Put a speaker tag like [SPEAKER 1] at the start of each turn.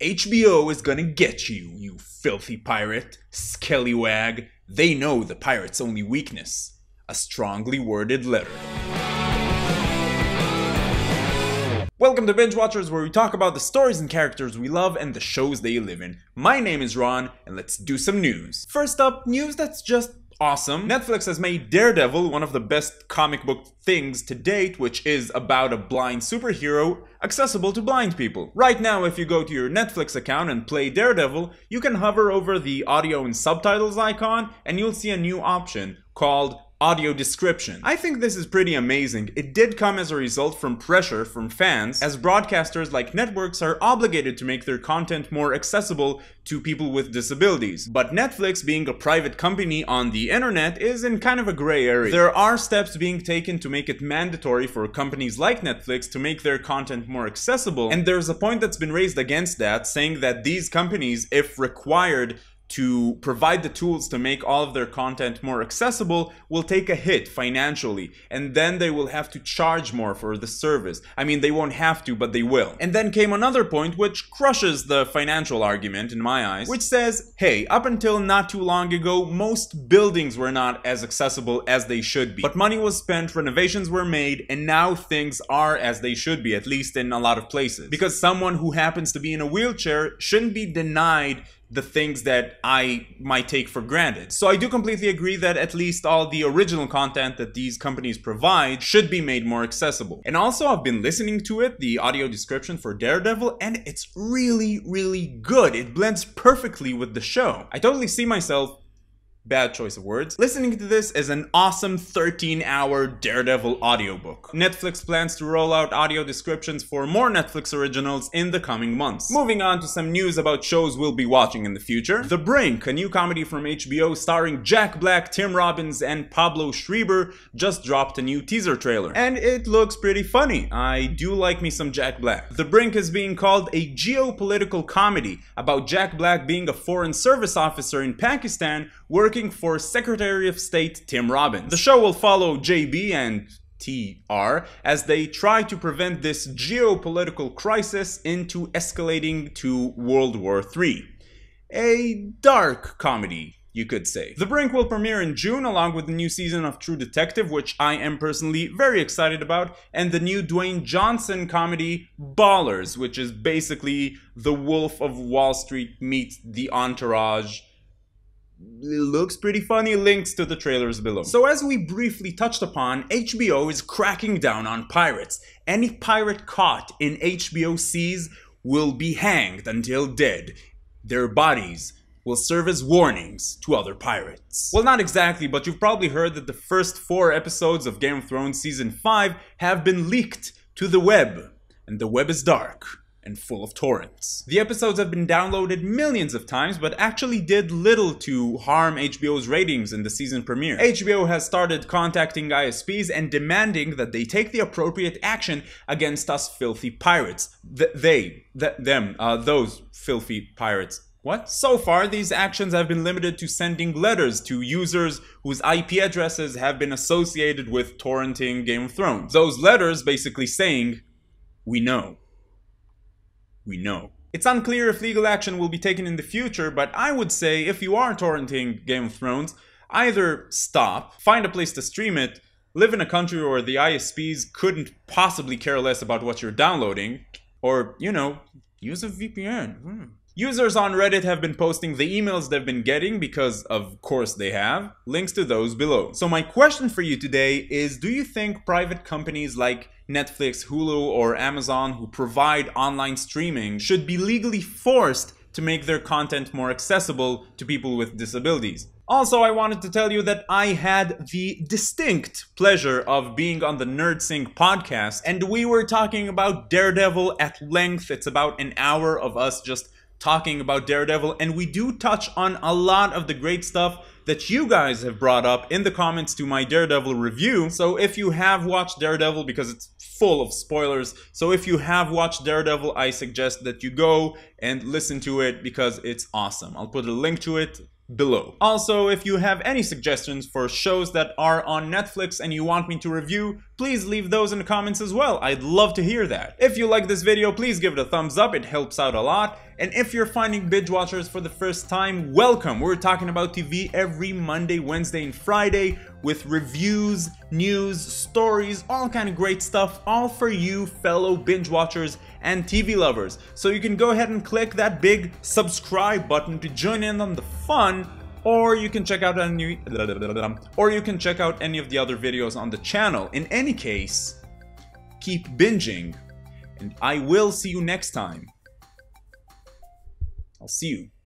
[SPEAKER 1] HBO is gonna get you, you filthy pirate, skellywag. They know the pirate's only weakness. A strongly worded letter. Welcome to Binge Watchers, where we talk about the stories and characters we love and the shows they live in. My name is Ron, and let's do some news. First up, news that's just awesome. Netflix has made Daredevil one of the best comic book things to date, which is about a blind superhero accessible to blind people. Right now, if you go to your Netflix account and play Daredevil, you can hover over the audio and subtitles icon and you'll see a new option called audio description. I think this is pretty amazing. It did come as a result from pressure from fans, as broadcasters like networks are obligated to make their content more accessible to people with disabilities. But Netflix, being a private company on the internet, is in kind of a gray area. There are steps being taken to make it mandatory for companies like Netflix to make their content more accessible, and there's a point that's been raised against that, saying that these companies, if required to provide the tools to make all of their content more accessible, will take a hit financially, and then they will have to charge more for the service. I mean, they won't have to, but they will. And then came another point which crushes the financial argument in my eyes, which says, hey, up until not too long ago, most buildings were not as accessible as they should be. But money was spent, renovations were made, and now things are as they should be, at least in a lot of places. Because someone who happens to be in a wheelchair shouldn't be denied the things that I might take for granted. So I do completely agree that at least all the original content that these companies provide should be made more accessible. And also, I've been listening to it, the audio description for Daredevil, and it's really, really good. It blends perfectly with the show. I totally see myself, bad choice of words, listening to this as an awesome 13-hour Daredevil audiobook. Netflix plans to roll out audio descriptions for more Netflix originals in the coming months. Moving on to some news about shows we'll be watching in the future. The Brink, a new comedy from HBO starring Jack Black, Tim Robbins, and Pablo Schreiber, just dropped a new teaser trailer. And it looks pretty funny. I do like me some Jack Black. The Brink is being called a geopolitical comedy about Jack Black being a foreign service officer in Pakistan working for Secretary of State Tim Robbins. The show will follow JB and TR as they try to prevent this geopolitical crisis into escalating to World War III. A dark comedy, you could say. The Brink will premiere in June along with the new season of True Detective, which I am personally very excited about, and the new Dwayne Johnson comedy Ballers, which is basically the Wolf of Wall Street meets the Entourage. It looks pretty funny. Links to the trailers below. So as we briefly touched upon, HBO is cracking down on pirates. Any pirate caught in HBO seas will be hanged until dead. Their bodies will serve as warnings to other pirates. Well, not exactly, but you've probably heard that the first 4 episodes of Game of Thrones Season 5 have been leaked to the web, and the web is dark and full of torrents. The episodes have been downloaded millions of times, but actually did little to harm HBO's ratings in the season premiere. HBO has started contacting ISPs and demanding that they take the appropriate action against us filthy pirates. Those filthy pirates. What? So far, these actions have been limited to sending letters to users whose IP addresses have been associated with torrenting Game of Thrones. Those letters basically saying, we know. We know. It's unclear if legal action will be taken in the future, but I would say if you are torrenting Game of Thrones, either stop, find a place to stream it, live in a country where the ISPs couldn't possibly care less about what you're downloading, or, you know, use a VPN. Users on Reddit have been posting the emails they've been getting because, of course, they have. Links to those below. So my question for you today is, do you think private companies like Netflix, Hulu, or Amazon who provide online streaming should be legally forced to make their content more accessible to people with disabilities? Also, I wanted to tell you that I had the distinct pleasure of being on the NerdSync Podcast, and we were talking about Daredevil at length. It's about an hour of us just talking about Daredevil, and we do touch on a lot of the great stuff that you guys have brought up in the comments to my Daredevil review. So if you have watched Daredevil, because it's full of spoilers, so if you have watched Daredevil, I suggest that you go and listen to it because it's awesome. I'll put a link to it below. Also, if you have any suggestions for shows that are on Netflix and you want me to review, please leave those in the comments as well. I'd love to hear that. If you like this video, please give it a thumbs up, it helps out a lot. And if you're finding binge watchers for the first time, welcome. We're talking about TV every Monday, Wednesday, and Friday with reviews, news, stories, all kind of great stuff, all for you fellow binge watchers and TV lovers. So you can go ahead and click that big subscribe button to join in on the fun, or you can check out any of the other videos on the channel. In any case, keep binging, and I will see you next time. I'll see you.